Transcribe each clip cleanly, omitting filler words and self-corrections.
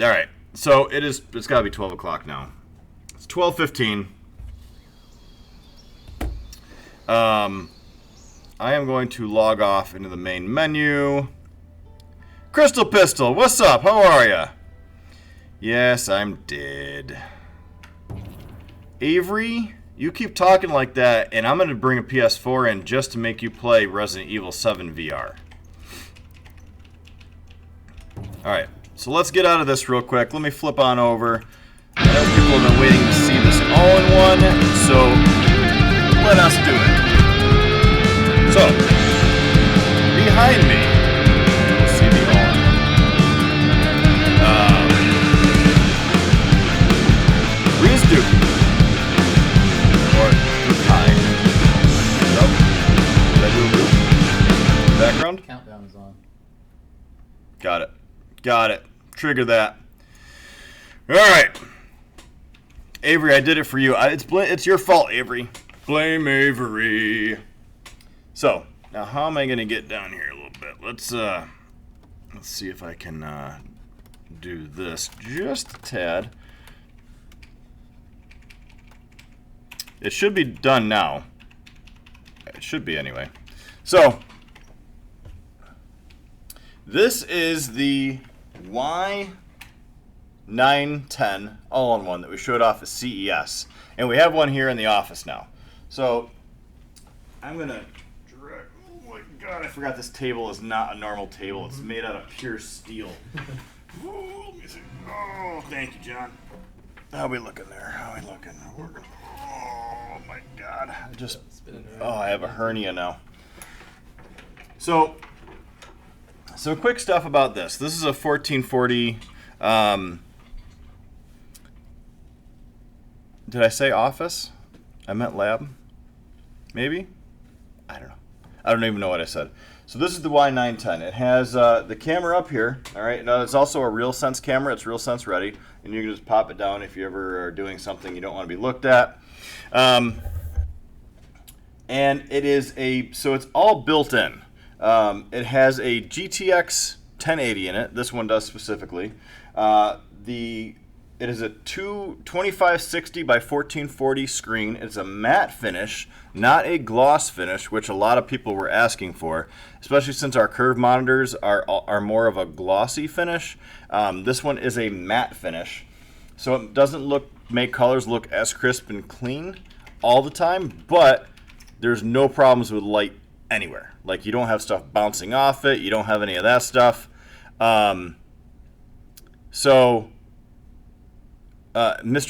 All right. So it's got to be 12 o'clock now. It's 12:15. I am going to log off into the main menu. Crystal Pistol, what's up? How are ya? Yes, I'm dead. Avery, you keep talking like that, and I'm going to bring a PS4 in just to make you play Resident Evil 7 VR. Alright, so let's get out of this real quick. Let me flip on over. I know people have been waiting to see this all-in-one, so let us do it. So, behind me, you'll see the all-in-one. Please do. Or hi. Nope. Did I do a loop? Background? Countdown is on. Got it. Got it. Trigger that. All right. Avery, I did it for you. It's your fault, Avery. Blame Avery. So, now how am I going to get down here a little bit? Let's see if I can do this just a tad. It should be done now. It should be anyway. So, this is the Y910 all-in-one that we showed off at CES. And we have one here in the office now. So, I'm going to drag... Oh my god, I forgot this table is not a normal table. It's made out of pure steel. Ooh, let me see. Oh, thank you, John. How are we looking there? How are we looking? Oh my god. I have a hernia now. So quick stuff about this. This is a 1440. Did I say office? I meant lab. Maybe? I don't know. I don't even know what I said. So this is the Y910. It has the camera up here. All right. Now it's also a RealSense camera. It's RealSense ready, and you can just pop it down if you ever are doing something you don't want to be looked at. And it is so it's all built in. It has a GTX 1080 in it. This one does specifically. It is a 2560 by 1440 screen. It's a matte finish, not a gloss finish, which a lot of people were asking for, especially since our curved monitors are more of a glossy finish. This one is a matte finish, so it doesn't make colors look as crisp and clean all the time, but there's no problems with light anywhere. Like, you don't have stuff bouncing off it. You don't have any of that stuff. Mr.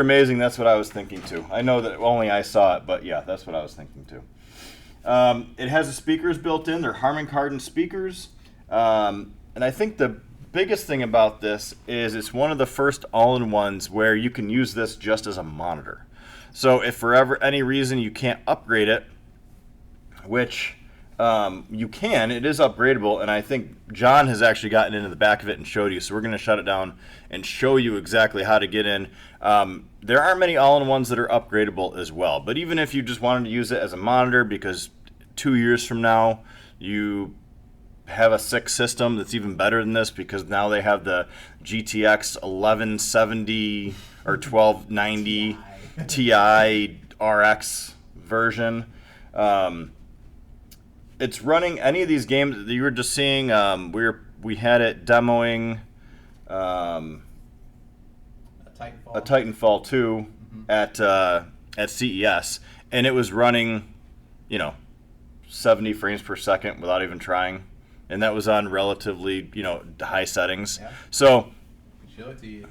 Amazing, that's what I was thinking too. I know that only I saw it, but yeah, that's what I was thinking too. It has the speakers built in. They're Harman Kardon speakers. And I think the biggest thing about this is it's one of the first all-in-ones where you can use this just as a monitor. So if for any reason you can't upgrade it, which you can, it is upgradable, and I think John has actually gotten into the back of it and showed you, so we're going to shut it down and show you exactly how to get in. There aren't many all-in-ones that are upgradable as well, but even if you just wanted to use it as a monitor, because 2 years from now you have a sick system that's even better than this, because now they have the GTX 1170 or 1290 Ti RX version. It's running any of these games that you were just seeing. We had it demoing a Titanfall 2 at CES, and it was running, 70 frames per second without even trying, and that was on relatively, high settings. Yeah. So, show it to you.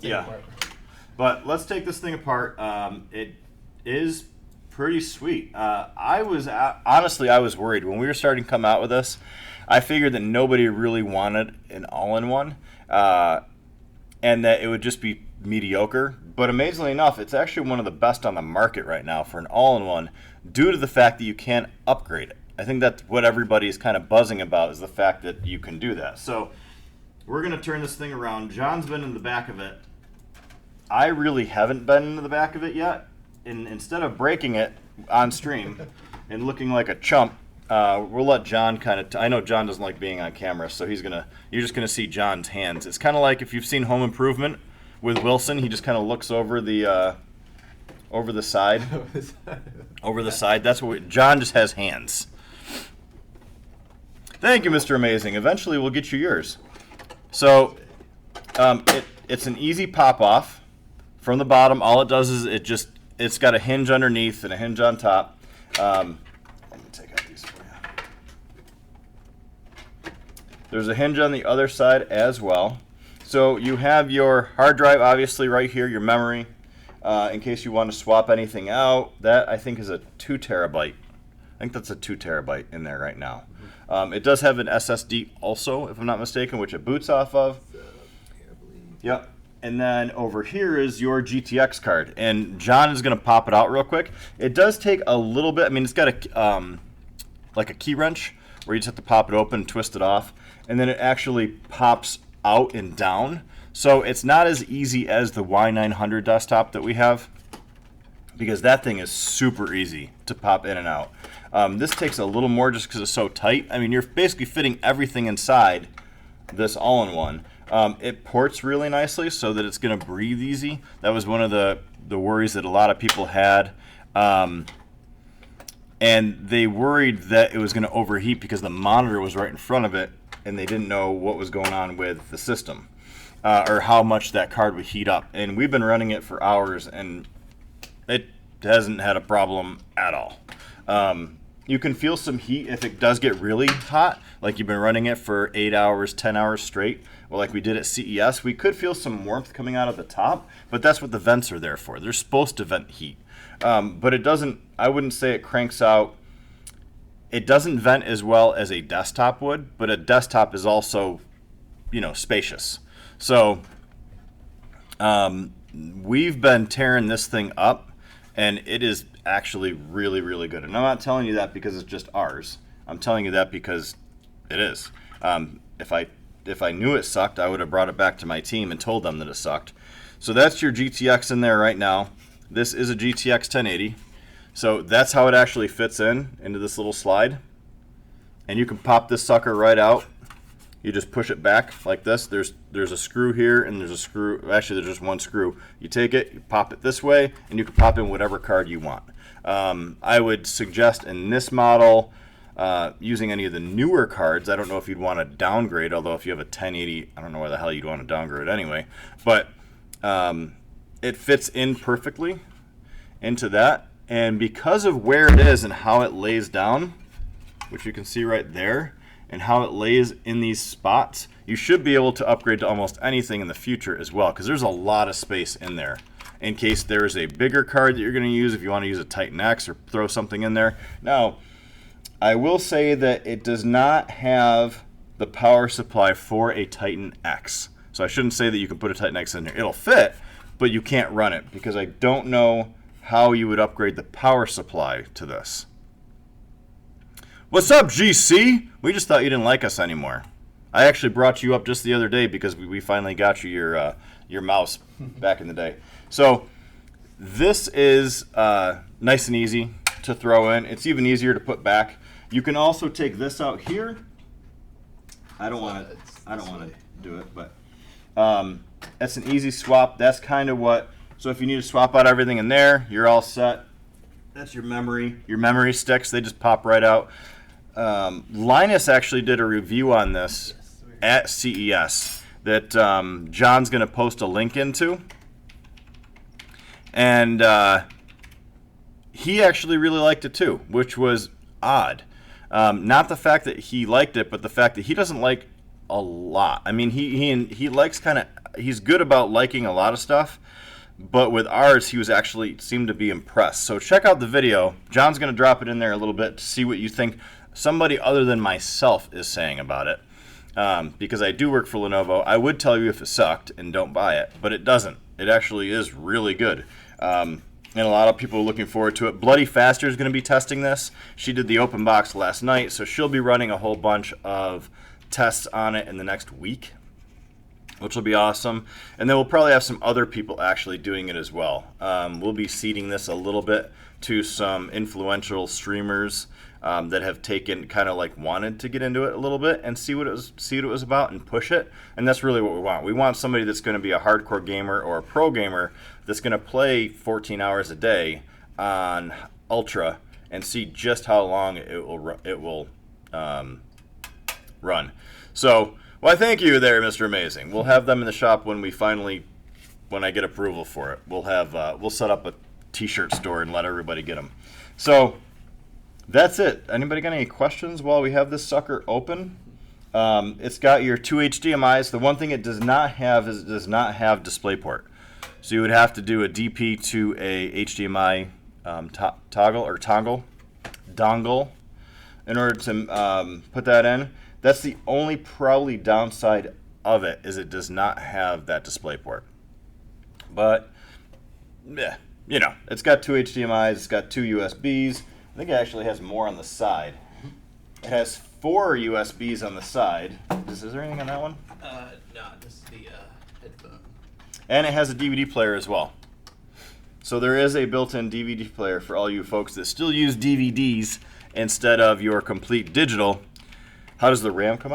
yeah. But let's take this thing apart. It is pretty sweet. I was worried when we were starting to come out with this. I figured that nobody really wanted an all-in-one, and that it would just be mediocre. But amazingly enough, it's actually one of the best on the market right now for an all-in-one, due to the fact that you can upgrade it. I think that's what everybody's kind of buzzing about, is the fact that you can do that. So we're going to turn this thing around. John's been in the back of it. I really haven't been in the back of it yet. And instead of breaking it on stream and looking like a chump, we'll let John kind of. I know John doesn't like being on camera, so you're just gonna see John's hands. It's kind of like if you've seen Home Improvement with Wilson. He just kind of looks over the side. Over the side. That's what John just has hands. Thank you, Mr. Amazing. Eventually, we'll get you yours. So, it's an easy pop off from the bottom. All it does is it's got a hinge underneath and a hinge on top. Let me take out these for you. There's a hinge on the other side as well. So you have your hard drive, obviously, right here, your memory, in case you want to swap anything out. That, I think, is a 2 terabyte. I think that's a 2 terabyte in there right now. It does have an SSD also, if I'm not mistaken, which it boots off of. Yep. And then over here is your GTX card. And John is going to pop it out real quick. It does take a little bit. I mean, it's got a like a key wrench where you just have to pop it open and twist it off. And then it actually pops out and down. So it's not as easy as the Y910 desktop that we have, because that thing is super easy to pop in and out. This takes a little more just because it's so tight. I mean, you're basically fitting everything inside this all-in-one. It ports really nicely so that it's going to breathe easy. That was one of the worries that a lot of people had. And they worried that it was going to overheat because the monitor was right in front of it, and they didn't know what was going on with the system or how much that card would heat up. And we've been running it for hours, and it hasn't had a problem at all. You can feel some heat if it does get really hot, like you've been running it for 8 hours, 10 hours straight, or like we did at CES. We could feel some warmth coming out of the top, but that's what the vents are there for. They're supposed to vent heat. But it doesn't, I wouldn't say it cranks out. It doesn't vent as well as a desktop would, but a desktop is also, spacious. So we've been tearing this thing up, and it is actually really, really good. And I'm not telling you that because it's just ours. I'm telling you that because it is. If I knew it sucked, I would have brought it back to my team and told them that it sucked. So that's your GTX in there right now. This is a GTX 1080. So that's how it actually fits into this little slide. And you can pop this sucker right out. You just push it back like this. There's a screw here, and there's a screw. Actually, there's just one screw. You take it, you pop it this way, and you can pop in whatever card you want. I would suggest in this model using any of the newer cards. I don't know if you'd want to downgrade, although if you have a 1080, I don't know why the hell you'd want to downgrade anyway. But it fits in perfectly into that. And because of where it is and how it lays down, which you can see right there, and how it lays in these spots, you should be able to upgrade to almost anything in the future as well, because there's a lot of space in there in case there's a bigger card that you're going to use if you want to use a Titan X or throw something in there. Now, I will say that it does not have the power supply for a Titan X. So I shouldn't say that you can put a Titan X in there. It'll fit, but you can't run it because I don't know how you would upgrade the power supply to this. What's up, GC? We just thought you didn't like us anymore. I actually brought you up just the other day because we finally got you your mouse back in the day. So this is nice and easy to throw in. It's even easier to put back. You can also take this out here. I don't want to do it, but that's an easy swap. That's kind of what. So if you need to swap out everything in there, you're all set. That's your memory. Your memory sticks. They just pop right out. Linus actually did a review on this at CES that John's going to post a link into. And he actually really liked it too, which was odd. Not the fact that he liked it, but the fact that he doesn't like a lot. I mean, he likes he's good about liking a lot of stuff, but with ours, he was actually seemed to be impressed. So check out the video. John's going to drop it in there a little bit to see what you think somebody other than myself is saying about it. Because I do work for Lenovo. I would tell you if it sucked and don't buy it, but it doesn't. It actually is really good. And a lot of people are looking forward to it. Bloody Faster is going to be testing this. She did the open box last night, so she'll be running a whole bunch of tests on it in the next week. which will be awesome. And then we'll probably have some other people actually doing it as well. We'll be seeding this a little bit to some influential streamers that have taken kind of like wanted to get into it a little bit and see what it was about and push it. And that's really what we want. We want somebody that's going to be a hardcore gamer or a pro gamer that's going to play 14 hours a day on Ultra and see just how long it will run. So, why, thank you there, Mr. Amazing. We'll have them in the shop when I get approval for it. We'll set up a t-shirt store and let everybody get them. So, that's it. Anybody got any questions while we have this sucker open? It's got your 2 HDMIs. The one thing it does not have is it does not have DisplayPort. So you would have to do a DP to a HDMI dongle in order to put that in. That's the only probably downside of it, is it does not have that DisplayPort. But, yeah, you know, it's got 2 HDMIs, it's got 2 USBs. I think it actually has more on the side. It has 4 USBs on the side. Is there anything on that one? No, this is the headphone. And it has a DVD player as well. So there is a built-in DVD player for all you folks that still use DVDs instead of your complete digital. How does the RAM come out?